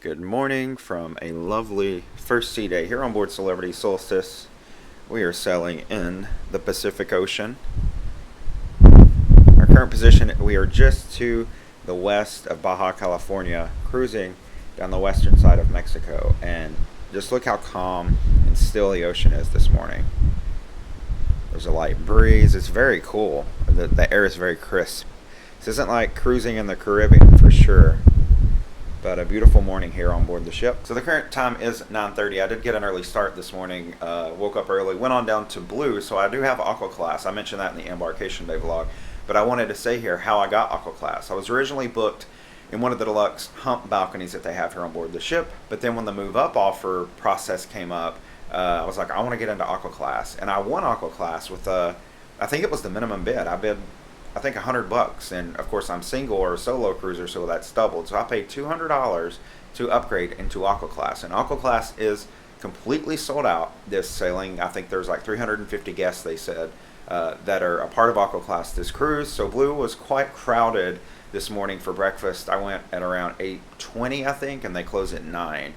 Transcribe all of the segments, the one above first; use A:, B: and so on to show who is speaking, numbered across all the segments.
A: Good morning from a lovely first sea day here on board Celebrity Solstice. We are sailing in the Pacific Ocean. Our current position, we are just to the west of Baja California, cruising down the western side of Mexico. And just look how calm and still the ocean is this morning. There's a light breeze. It's very cool. The air is very crisp. This isn't like cruising in the Caribbean for sure, but a beautiful morning here on board the ship. So the current time is 9:30. I did get an early start this morning. Woke up early, went on down to Blue. So I do have Aqua Class. I mentioned that in the embarkation day vlog, but I wanted to say here how I got Aqua Class. I was originally booked in one of the deluxe hump balconies that they have here on board the ship, but then when the move up offer process came up, I was like, I want to get into Aqua Class, and I won Aqua Class with I think it was the minimum bid. I bid, I think, $100, and of course I'm single or a solo cruiser, so that's doubled. So I paid $200 to upgrade into Aqua Class, and Aqua Class is completely sold out this sailing. I think there's like 350 guests, they said, that are a part of Aqua Class this cruise. So Blue was quite crowded this morning for breakfast. I went at around 8:20, I think, and they close at 9.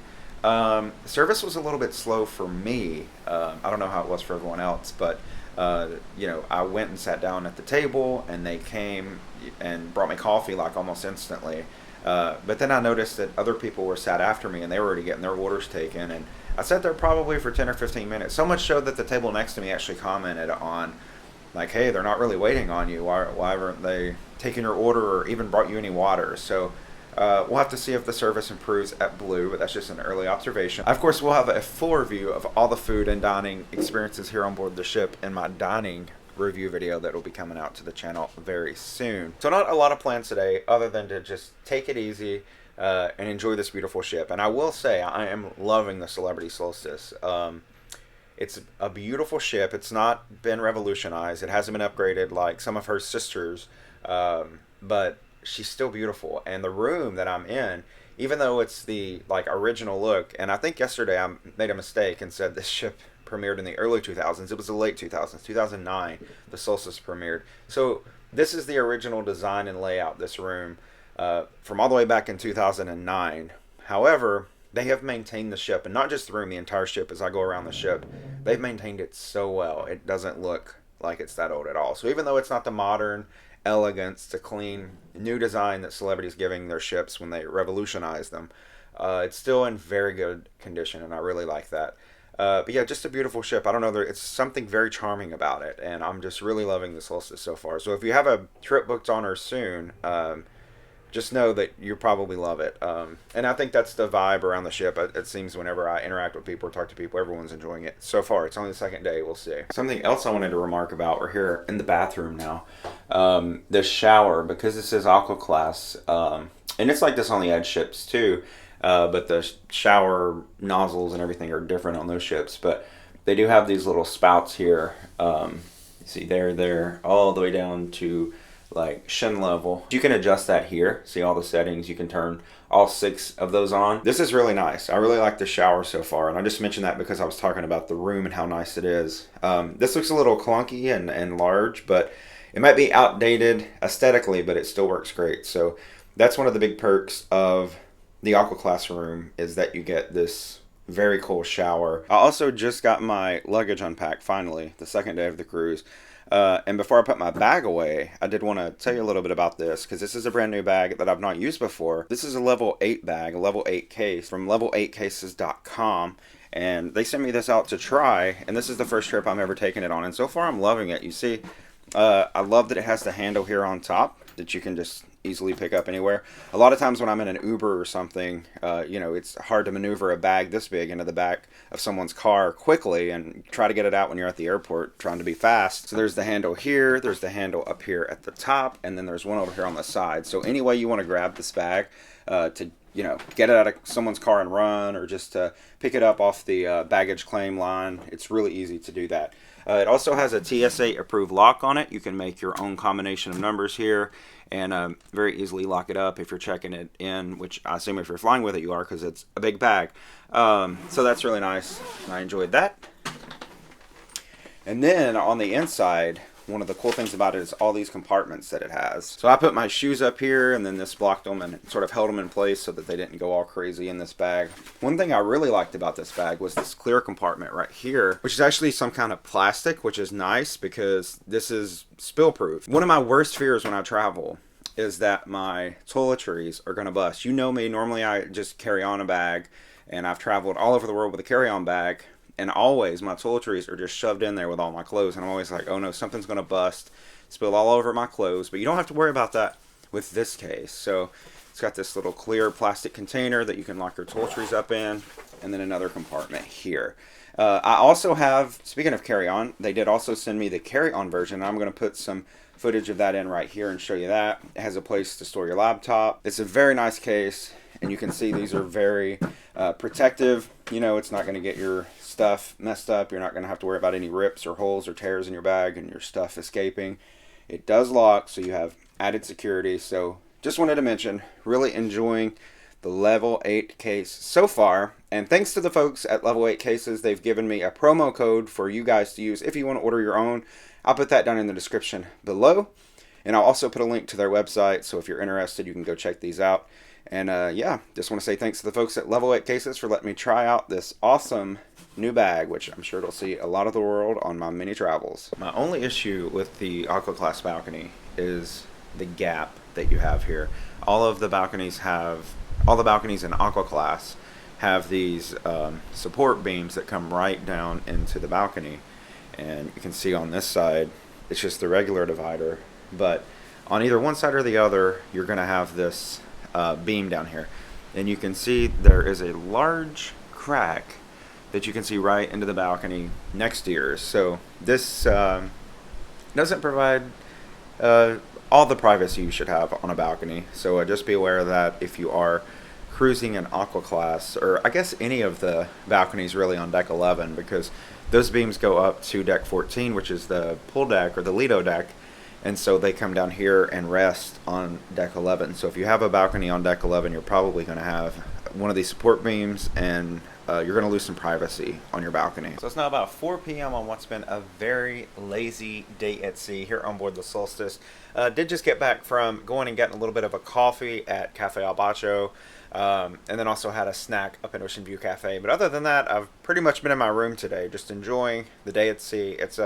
A: Service was a little bit slow for me. I don't know how it was for everyone else, but I went and sat down at the table, and they came and brought me coffee like almost instantly. But then I noticed that other people were sat after me, and they were already getting their orders taken. And I sat there probably for 10 or 15 minutes. So much so that the table next to me actually commented on, like, hey, they're not really waiting on you. Why aren't they taking your order or even brought you any water? So we'll have to see if the service improves at Blue, but that's just an early observation. Of course, we'll have a full review of all the food and dining experiences here on board the ship in my dining review video that will be coming out to the channel very soon. So not a lot of plans today other than to just take it easy and enjoy this beautiful ship. And I will say I am loving the Celebrity Solstice. It's a beautiful ship. It's not been revolutionized. It hasn't been upgraded like some of her sisters, but she's still beautiful. And the room that I'm in, even though it's the original look, and I think yesterday I made a mistake and said this ship premiered in the early 2000s. It was the late 2000s, 2009, the Solstice premiered. So this is the original design and layout, this room, from all the way back in 2009. However, they have maintained the ship, and not just the room, the entire ship. As I go around the ship, they've maintained it so well. It doesn't look like it's that old at all. So even though it's not the modern elegance, the clean new design that Celebrity's giving their ships when they revolutionize them, it's still in very good condition, and I really like that. But yeah, just a beautiful ship. I don't know, it's something very charming about it, and I'm just really loving the Solstice so far. So if you have a trip booked on her soon, just know that you probably love it. And I think that's the vibe around the ship. It seems whenever I interact with people or talk to people, everyone's enjoying it. So far, it's only the second day. We'll see. Something else I wanted to remark about, we're here in the bathroom now. The shower, because this is Aqua Class, and it's like this on the Edge ships too, but the shower nozzles and everything are different on those ships. But they do have these little spouts here. You see they're all the way down to like shin level. You can adjust that here. See all the settings. You can turn all 6 of those on. This is really nice. I really like the shower so far, and I just mentioned that because I was talking about the room and how nice it is. This looks a little clunky and large, but it might be outdated aesthetically, but it still works great. So that's one of the big perks of the Aqua Class room, is that you get this very cool shower. I also just got my luggage unpacked finally, the second day of the cruise. And before I put my bag away, I did want to tell you a little bit about this, because this is a brand new bag that I've not used before. This is a Level 8 bag, a Level 8 case from Level8Cases.com. And they sent me this out to try, and this is the first trip I'm ever taking it on. And so far I'm loving it. You see, I love that it has the handle here on top that you can just easily pick up anywhere. A lot of times when I'm in an Uber or something, it's hard to maneuver a bag this big into the back of someone's car quickly and try to get it out when you're at the airport trying to be fast. So there's the handle here, there's the handle up here at the top, and then there's one over here on the side. So any way you want to grab this bag to get it out of someone's car and run, or just to pick it up off the baggage claim line, it's really easy to do that. It also has a TSA approved lock on it. You can make your own combination of numbers here and very easily lock it up if you're checking it in, which I assume if you're flying with it you are, because it's a big bag. So that's really nice. I enjoyed that. And then on the inside, one of the cool things about it is all these compartments that it has. So I put my shoes up here, and then this blocked them and sort of held them in place so that they didn't go all crazy in this bag. One thing I really liked about this bag was this clear compartment right here, which is actually some kind of plastic, which is nice because this is spill proof. One of my worst fears when I travel is that my toiletries are gonna bust. You know me, normally I just carry on a bag, and I've traveled all over the world with a carry-on bag, and always my toiletries are just shoved in there with all my clothes, and I'm always like, oh no, something's gonna bust, spill all over my clothes. But you don't have to worry about that with this case. So it's got this little clear plastic container that you can lock your toiletries up in, and then another compartment here. I also have, speaking of carry-on, they did also send me the carry-on version. I'm going to put some footage of that in right here and show you that. It has a place to store your laptop. It's a very nice case, and you can see these are very protective. You know, it's not going to get your stuff messed up. You're not going to have to worry about any rips or holes or tears in your bag and your stuff escaping. It does lock, so you have added security. So just wanted to mention, really enjoying the Level 8 case so far, and thanks to the folks at Level 8 Cases, they've given me a promo code for you guys to use if you want to order your own. I'll put that down in the description below, and I'll also put a link to their website, so if you're interested, you can go check these out. And yeah, just want to say thanks to the folks at Level 8 Cases for letting me try out this awesome new bag, which I'm sure it'll see a lot of the world on my many travels. My only issue with the Aqua Class balcony is the gap that you have here. All the balconies in Aqua Class have these support beams that come right down into the balcony, and you can see on this side it's just the regular divider, but on either one side or the other you're going to have this beam down here, and you can see there is a large crack that you can see right into the balcony next to yours. So this doesn't provide all the privacy you should have on a balcony, so just be aware of that if you are cruising in Aqua Class, or I guess any of the balconies really on deck 11, because those beams go up to deck 14, which is the pool deck or the Lido deck, and so they come down here and rest on deck 11. So if you have a balcony on deck 11, you're probably going to have one of these support beams, and you're going to lose some privacy on your balcony. So it's now about 4 p.m. on what's been a very lazy day at sea here on board the Solstice. Did just get back from going and getting a little bit of a coffee at Cafe Al Bacho, and then also had a snack up in Ocean View Cafe. But other than that, I've pretty much been in my room today, just enjoying the day at sea. It's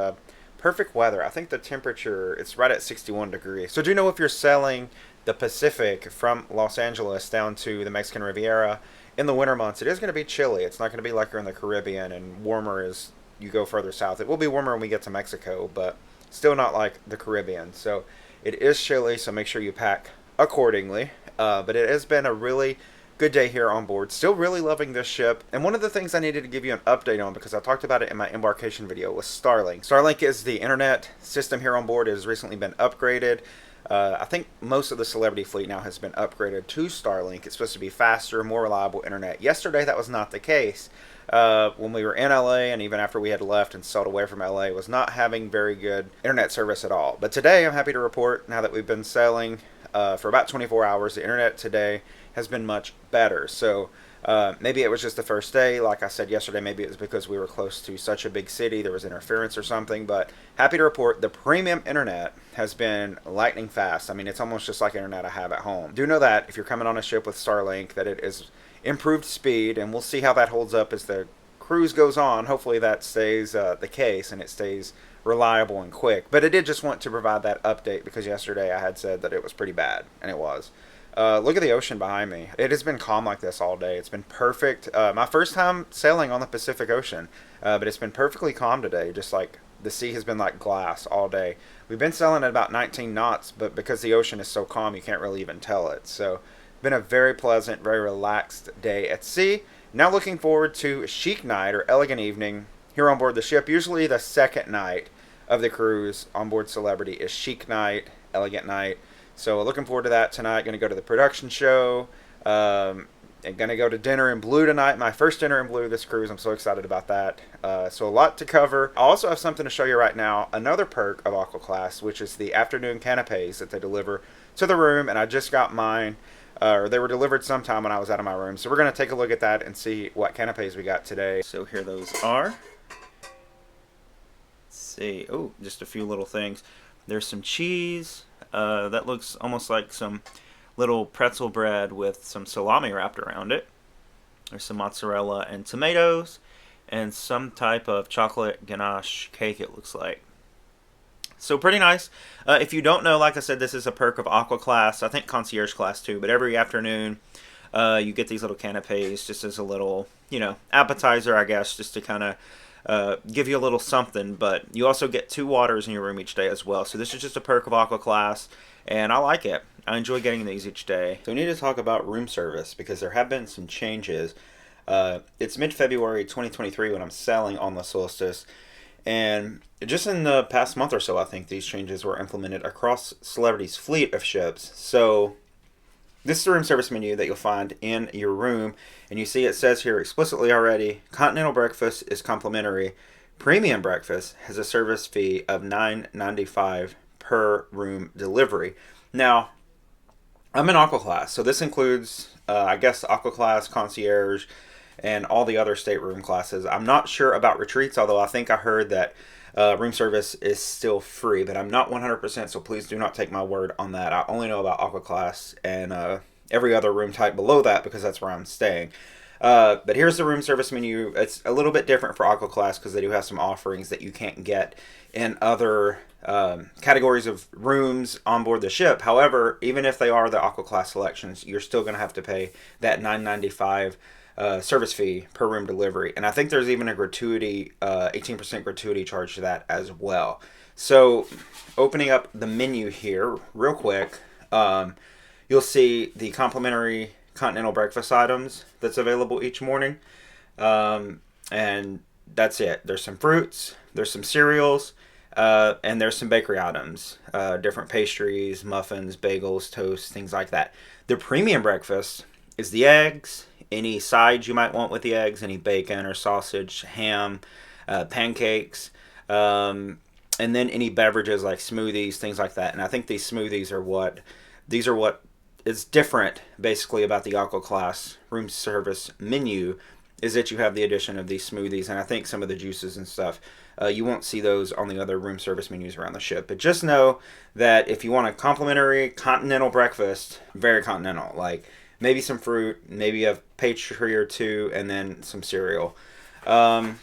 A: perfect weather. I think the temperature, it's right at 61 degrees. So do you know if you're sailing the Pacific from Los Angeles down to the Mexican Riviera in the winter months, it is going to be chilly. It's not going to be like you're in the Caribbean and warmer as you go further south. It will be warmer when we get to Mexico, but still not like the Caribbean. So it is chilly, so make sure you pack accordingly. But it has been a really good day here on board. Still really loving this ship. And one of the things I needed to give you an update on, because I talked about it in my embarkation video, was StarLink. StarLink is the internet system here on board. It has recently been upgraded. I think most of the Celebrity fleet now has been upgraded to StarLink. It's supposed to be faster, more reliable internet. Yesterday, that was not the case. When we were in LA, and even after we had left and sailed away from LA, was not having very good internet service at all. But today, I'm happy to report, now that we've been sailing for about 24 hours, the internet today has been much better. So maybe it was just the first day. Like I said yesterday, maybe it was because we were close to such a big city, there was interference or something. But happy to report the premium internet has been lightning fast. I mean, it's almost just like internet I have at home. Do know that if you're coming on a ship with StarLink, that it is improved speed, and we'll see how that holds up as the cruise goes on. Hopefully that stays the case and it stays reliable and quick. But I did just want to provide that update because yesterday I had said that it was pretty bad, and it was. Look at the ocean behind me. It has been calm like this all day. It's been perfect. My first time sailing on the Pacific Ocean, but it's been perfectly calm today. Just like the sea has been like glass all day. We've been sailing at about 19 knots, but because the ocean is so calm, you can't really even tell it. So, been a very pleasant, very relaxed day at sea. Now looking forward to a chic night or elegant evening here on board the ship. Usually the second night of the cruise on board Celebrity is chic night, elegant night. So looking forward to that tonight. Going to go to the production show. And going to go to dinner in blue tonight. My first dinner in blue this cruise. I'm so excited about that. So a lot to cover. I also have something to show you right now. Another perk of Aqua Class, which is the afternoon canapes that they deliver to the room. And I just got mine. Or they were delivered sometime when I was out of my room. So we're going to take a look at that and see what canapes we got today. So here those are. see. Oh, just a few little things. There's some cheese. That looks almost like some little pretzel bread with some salami wrapped around it. There's some mozzarella and tomatoes, and some type of chocolate ganache cake, it looks like. So pretty nice. If you don't know, like I said, this is a perk of Aqua Class. I think Concierge Class too. But every afternoon, you get these little canapes just as a little, appetizer, I guess, just to kind of give you a little something. But you also get 2 waters in your room each day as well. So this is just a perk of Aqua Class, and I like it. I enjoy getting these each day. So we need to talk about room service because there have been some changes. It's mid-February 2023 when I'm sailing on the Solstice. And just in the past month or so, I think these changes were implemented across Celebrity's fleet of ships. So this is the room service menu that you'll find in your room. And you see it says here explicitly already, continental breakfast is complimentary. Premium breakfast has a service fee of $9.95 per room delivery. Now, I'm in Aqua Class, so this includes, I guess, Aqua Class, Concierge, and all the other stateroom classes. I'm not sure about retreats, although I think I heard that room service is still free, but I'm not 100%, so please do not take my word on that. I only know about Aqua Class and every other room type below that because that's where I'm staying. But here's the room service menu. It's a little bit different for Aqua Class because they do have some offerings that you can't get in other categories of rooms on board the ship. However, even if they are the Aqua Class selections, you're still going to have to pay that $9.95 service fee per room delivery. And I think there's even a gratuity, 18% gratuity charge to that as well. So opening up the menu here real quick, you'll see the complimentary continental breakfast items that's available each morning. And that's it. There's some fruits, there's some cereals, and there's some bakery items, different pastries, muffins, bagels, toast, things like that. The premium breakfast is the eggs, any sides you might want with the eggs, any bacon or sausage, ham, pancakes, and then any beverages like smoothies, things like that. And I think these smoothies are what is different basically about the Aqua Class room service menu is that you have the addition of these smoothies and I think some of the juices and stuff. You won't see those on the other room service menus around the ship. But just know that if you want a complimentary continental breakfast, very continental, like maybe some fruit, maybe a pastry or 2, and then some cereal. And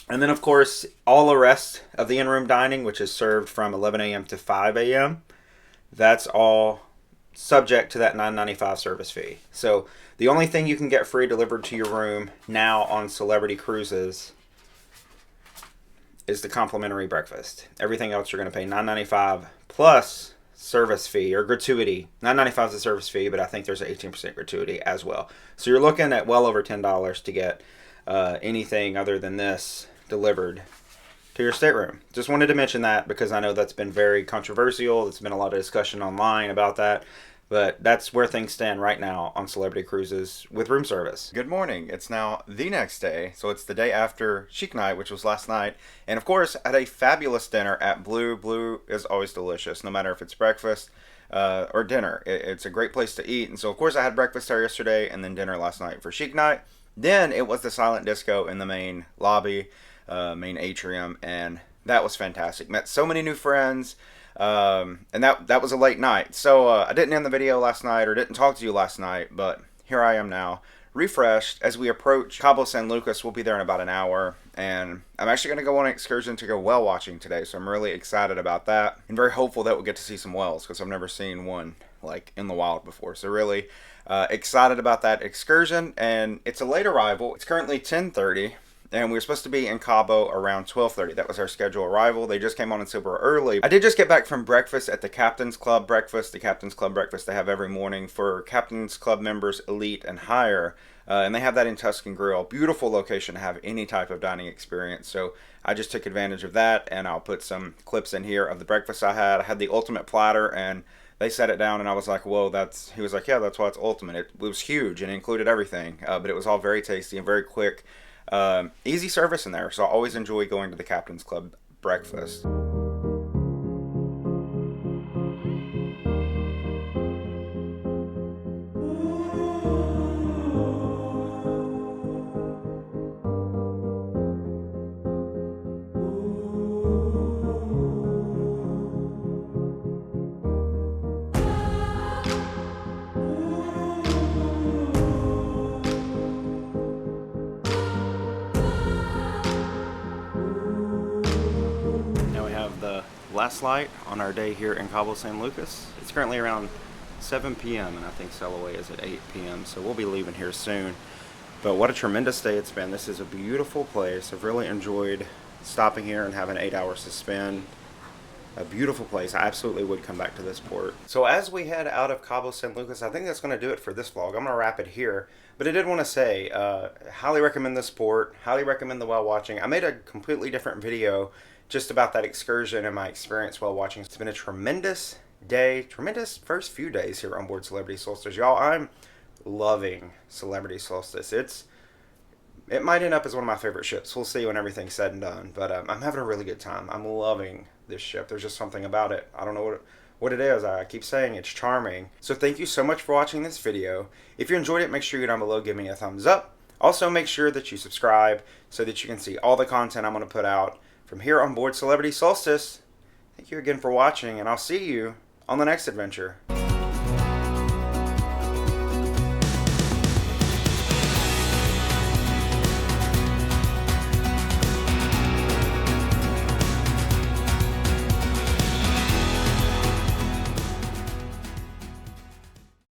A: then, of course, all the rest of the in-room dining, which is served from 11 a.m. to 5 a.m., that's all subject to that $9.95 service fee. So the only thing you can get free delivered to your room now on Celebrity Cruises is the complimentary breakfast. Everything else you're going to pay $9.95 plus service fee or gratuity. $9.95 is a service fee, but I think there's an 18% gratuity as well. So you're looking at well over $10 to get anything other than this delivered to your stateroom. Just wanted to mention that because I know that's been very controversial. There's been a lot of discussion online about that. But that's where things stand right now on Celebrity Cruises with room service. Good morning. It's now the next day. So it's the day after Chic Night, which was last night. And of course, I had a fabulous dinner at Blue. Blue is always delicious, no matter if it's breakfast or dinner. It's a great place to eat. And so, of course, I had breakfast there yesterday and then dinner last night for Chic Night. Then it was the silent disco in the main lobby, main atrium. And that was fantastic. Met so many new friends. And that was a late night. So I didn't end the video last night or didn't talk to you last night, but here I am now, refreshed. As we approach Cabo San Lucas, we'll be there in about an hour, and I'm actually going to go on an excursion to go whale watching today, so I'm really excited about that, and very hopeful that we'll get to see some whales, because I've never seen one, like, in the wild before, so really excited about that excursion, and it's a late arrival. It's currently 10:30. And we were supposed to be in Cabo around 12:30. That was our scheduled arrival. They just came on super early. I did just get back from breakfast at the Captain's Club breakfast. The Captain's Club breakfast they have every morning for Captain's Club members, elite and higher. And they have that in Tuscan Grill. Beautiful location to have any type of dining experience. So I just took advantage of that. And I'll put some clips in here of the breakfast I had. I had the ultimate platter and they set it down and I was like, whoa, he was like, yeah, that's why it's ultimate. It was huge and included everything. But it was all very tasty and very quick. Easy service in there, so I always enjoy going to the Captain's Club breakfast. last light on our day here in Cabo San Lucas. It's currently around 7 p.m. and I think sail away is at 8 p.m. so we'll be leaving here soon. But what a tremendous day it's been. This is a beautiful place. I've really enjoyed stopping here and having 8 hours to spend. A beautiful place. I absolutely would come back to this port. So as we head out of Cabo San Lucas, I think that's going to do it for this vlog. I'm going to wrap it here. But I did want to say, highly recommend this port. Highly recommend the whale watching. I made a completely different video just about that excursion and my experience while watching. It's been a tremendous day, tremendous first few days here on board Celebrity Solstice. Y'all, I'm loving Celebrity Solstice. It might end up as one of my favorite ships. We'll see when everything's said and done. But I'm having a really good time. I'm loving this ship. There's just something about it. I don't know what it is. I keep saying it's charming. So thank you so much for watching this video. If you enjoyed it, make sure you down below give me a thumbs up. Also make sure that you subscribe so that you can see all the content I'm going to put out from here on board Celebrity Solstice. Thank you again for watching, and I'll see you on the next adventure.